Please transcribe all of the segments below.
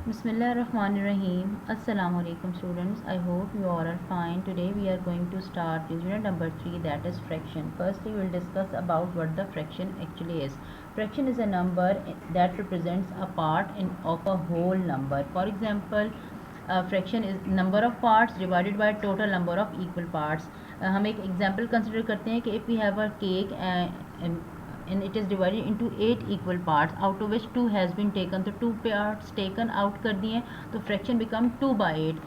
Bismillahirrahmanirrahim. Assalamu alaikum students. I hope you all are fine. Today we are going to start unit number 3, that is fraction. Firstly we will discuss about what the fraction actually is. Fraction is a number that represents a part of a whole number. For example, fraction is number of parts divided by total number of equal parts. हम एक example consider करते हैं कि if we have a cake and it is divided into 8 equal parts, out of which 2 has been taken, तो 2 parts taken out कर दिए तो fraction become 2 by 8.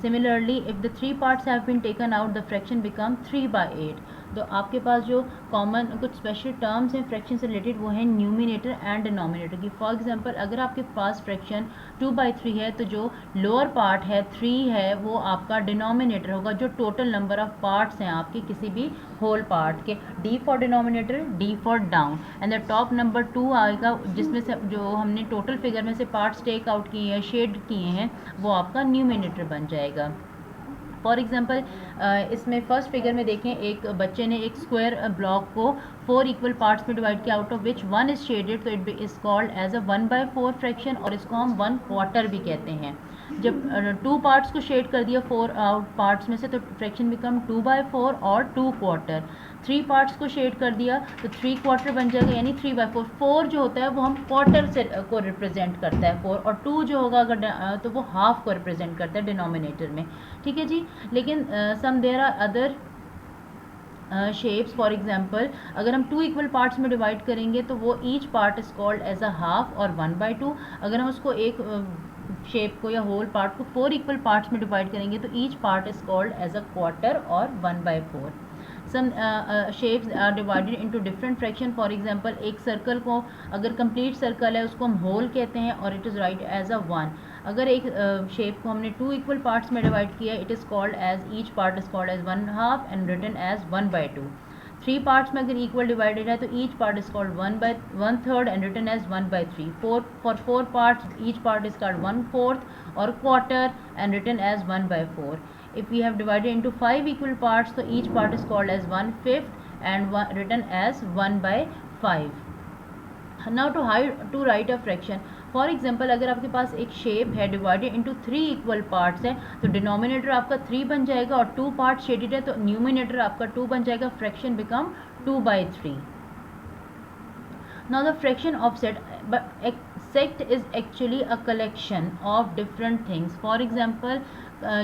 Similarly if the 3 parts have been taken out, the fraction become 3 by 8. तो आपके पास जो common कुछ special terms हैं fraction से रिलेटेड वो हैं न्यूमिनेटर एंड डिनोमिनेटर की. फॉर एग्जांपल अगर आपके पास फ्रैक्शन 2/3 है तो जो लोअर पार्ट है 3 है वो आपका डिनोमिनेटर होगा, जो टोटल नंबर ऑफ पार्ट्स हैं आपके किसी भी होल पार्ट के. D for denominator, D for down, and the top number 2 आएगा जिसमें से जो हमने टोटल फिगर में से पार्ट्स टेक आउट किए हैं, शेड किए हैं, वो आपका न्यूमिनेटर बन जाएगा. फॉर एग्जाम्पल इसमें फर्स्ट फिगर में देखें एक बच्चे ने एक स्क्वायर ब्लॉक को 4 इक्वल पार्ट्स में डिवाइड किया, out of which 1 is shaded, तो it is called as a 1/4 fraction, और इसको हम 1/4 भी कहते हैं. जब 2 पार्ट्स को शेड कर दिया 4 पार्ट्स में से तो फ्रैक्शन बिकम 2/4 और 2/4. 3 पार्ट्स को शेड कर दिया तो 3/4 बन जाएगा, यानी 3/4. 4 जो होता है वो हम क्वार्टर से को रिप्रेजेंट करता है 4, और 2 जो होगा अगर तो वो हाफ को रिप्रेजेंट करता है डिनोमिनेटर में. ठीक है जी. लेकिन some there are other shapes. For example अगर हम 2 इक्वल पार्ट्स में डिवाइड करेंगे तो वो each part is called as a half और 1/2. अगर हम उसको एक शेप को या होल पार्ट को 4 इक्वल पार्ट्स में डिवाइड करेंगे तो each part is called as a quarter और 1/4. Some shapes are divided into different fraction. For example एक सर्कल को अगर कंप्लीट सर्कल है उसको हम होल कहते हैं और it is write as a 1. अगर एक शेप को हमने 2 इक्वल पार्ट्स में डिवाइड किया, it is called as each part is called as 1/2 and written as 1/2. 3 पार्ट्स में अगर इक्वल डिवाइडेड है तो each part is called 1/3 and written as 1/3. For 4 parts each part is called 1/4 और quarter and written as 1/4. If we have divided into 5 equal parts, so each part is called as 1/5 and written as 1/5. Now to write a fraction. For example अगर आपके पास एक shape है divided into 3 equal parts है तो denominator आपका 3 बन जाएगा और 2 पार्ट शेडेड है तो न्यूमिनेटर आपका 2 बन जाएगा. Fraction become 2/3. Now the fraction of set is actually a collection of different things. For example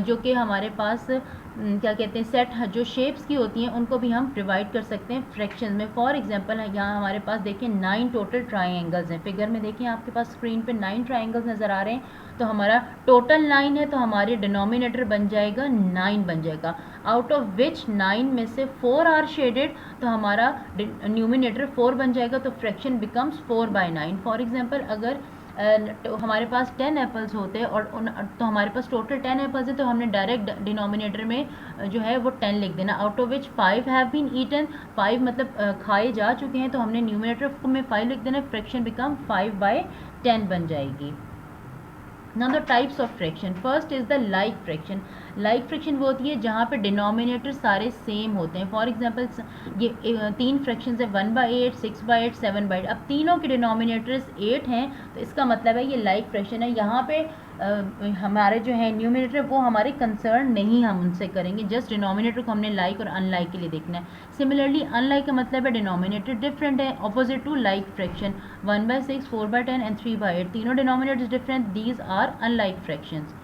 जो कि हमारे पास क्या कहते हैं सेट जो शेप्स की होती हैं उनको भी हम डिवाइड कर सकते हैं फ्रैक्शन में. फॉर एग्जांपल यहाँ हमारे पास देखिए 9 टोटल ट्राइंगल्स हैं. फिगर में देखिए आपके पास स्क्रीन पे 9 ट्राइंगल्स नज़र आ रहे हैं. तो हमारा टोटल 9 है तो हमारे डिनोमिनेटर बन जाएगा 9 बन जाएगा. आउट ऑफ विच 9 में से 4 आर शेडेड तो हमारा न्यूमिनेटर 4 बन जाएगा. तो फ्रैक्शन बिकम्स 4/9. फॉर एग्जाम्पल अगर तो हमारे पास 10 एप्पल्स होते हैं और तो हमारे पास टोटल 10 एप्पल्स है तो हमने डायरेक्ट डिनोमिनेटर में जो है वो 10 लिख देना. Out of which 5 have been eaten, 5 मतलब खाए जा चुके हैं तो हमने न्यूमिनेटर में 5 लिख देना. फ्रैक्शन बिकम 5/10 बन जाएगी. Now the types of fraction. First is the like fraction. Like fraction वो होती है जहाँ पे डिनोमिनेटर सारे सेम होते हैं. फॉर एग्जांपल ये 3 फ्रैक्शंस है 1/8, 6/8, 7/8. अब तीनों के डिनोमिनेटर्स 8 हैं तो इसका मतलब है ये लाइक फ्रैक्शन है. यहाँ पे हमारे जो है न्यूमिनेटर वो हमारे कंसर्न नहीं हम उनसे करेंगे, जस्ट डिनोमिनेटर को हमने लाइक और अनलाइक के लिए देखना है. सिमिलरली अनलाइक का मतलब है डिनोमिनेटर डिफरेंट है, opposite to like fraction. 1/6, 4/10 and 3/8 तीनों denominators different. These are unlike fractions.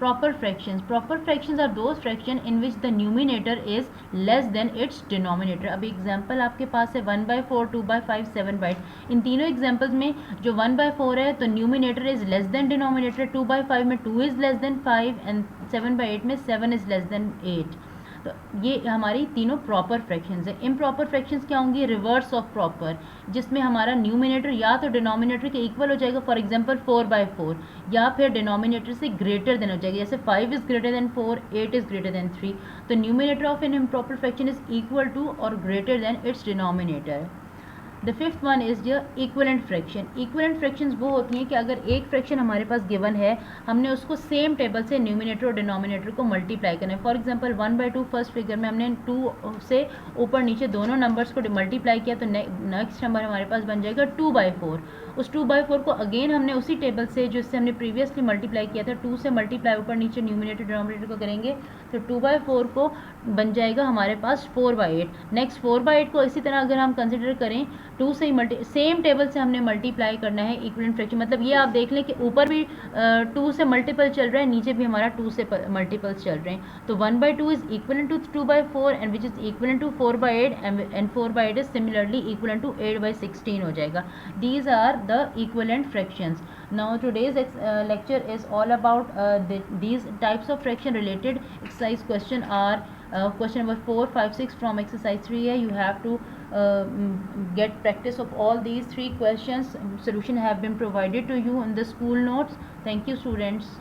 Proper fractions. Proper fractions are those fraction in which the numerator is less than its denominator. अभी example आपके पास है 1/4, 2/5, 7/8. इन तीनों examples में जो 1/4 है तो numerator is less than denominator. 2/5 में 2 इज़ लेस देन 5 एंड 7/8 में 7 इज़ लेस देन 8. तो ये हमारी तीनों प्रॉपर फ्रैक्शंस हैं. इम्प्रॉपर फ्रैक्शंस क्या होंगी? रिवर्स ऑफ प्रॉपर, जिसमें हमारा न्यूमिनेटर या तो डिनोमिनेटर के इक्वल हो जाएगा. फॉर एग्जांपल 4/4 या फिर डिनोमिनेटर से ग्रेटर देन हो जाएगा. जैसे 5 is greater than 4, 8 is greater than 3. तो numerator of an improper fraction is equal to और greater than its denominator. The fifth one is the equivalent fraction. Equivalent fractions वो होती हैं कि अगर एक फ्रैक्शन हमारे पास गिवन है, हमने उसको सेम टेबल से न्यूमिनेटर और डिनोमिनेटर को मल्टीप्लाई करना है. फॉर एग्जांपल 1/2 फर्स्ट फिगर में हमने 2 से ऊपर नीचे दोनों नंबर्स को मल्टीप्लाई किया तो नेक्स्ट नंबर हमारे पास बन जाएगा 2/4. उस 2/4 को अगेन हमने उसी टेबल से जिससे हमने प्रीवियसली मल्टीप्लाई किया था 2 से मल्टीप्लाई ऊपर नीचे न्यूमिनेटर डिनोमिनेटर को करेंगे तो 2/4 को बन जाएगा हमारे पास 4/8। नेक्स्ट 4/8 को इसी तरह अगर हम कंसिडर करें 2 से ही सेम टेबल से हमने मल्टीप्लाई करना है इक्विवेलेंट फ्रैक्शन, मतलब ये आप देख लें कि ऊपर भी 2 से मल्टीपल चल रहा है, नीचे भी हमारा 2 से मल्टीपल्स चल रहे हैं। तो 1/2 is equivalent to 2/4 and which is equivalent to 4/8 and 4/8 is similarly equivalent to 8/16 हो जाएगा। These are the equivalent fractions. Now today's lecture is all about these types of fraction related exercise question are question number 4, 5, 6 from exercise 3 है. You have to get practice of all these 3 questions. Solution have been provided to you in the school notes. Thank you students.